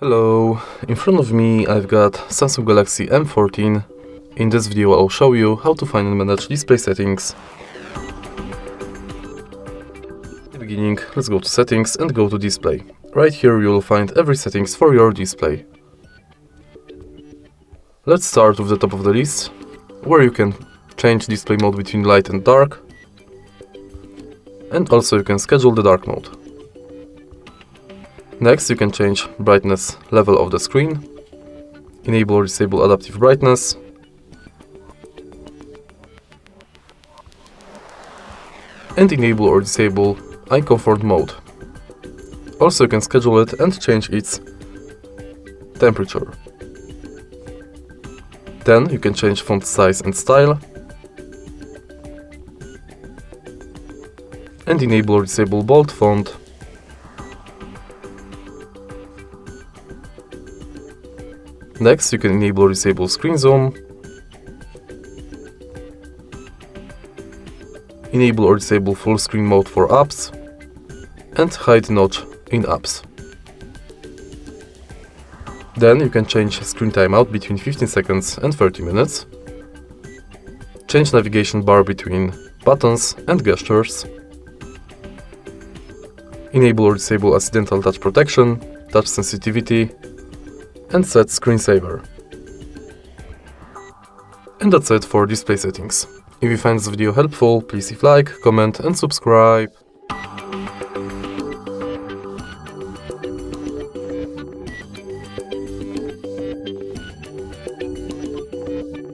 Hello, in front of me I've got Samsung Galaxy M14. In this video I'll show you how to find and manage display settings. In the beginning, let's go to settings and go to display. Right here you will find every settings for your display. Let's start with the top of the list, where you can change display mode between light and dark. And also you can schedule the dark mode. Next, you can change brightness level of the screen, enable or disable adaptive brightness, and enable or disable eye comfort mode. Also, you can schedule it and change its temperature. Then you can change font size and style, and enable or disable bold font. Next, you can enable or disable screen zoom, enable or disable full screen mode for apps, and hide notch in apps. Then you can change screen timeout between 15 seconds and 30 minutes, change navigation bar between buttons and gestures, enable or disable accidental touch protection, touch sensitivity, and set screensaver. And that's it for display settings. If you find this video helpful, please leave a like, comment and subscribe.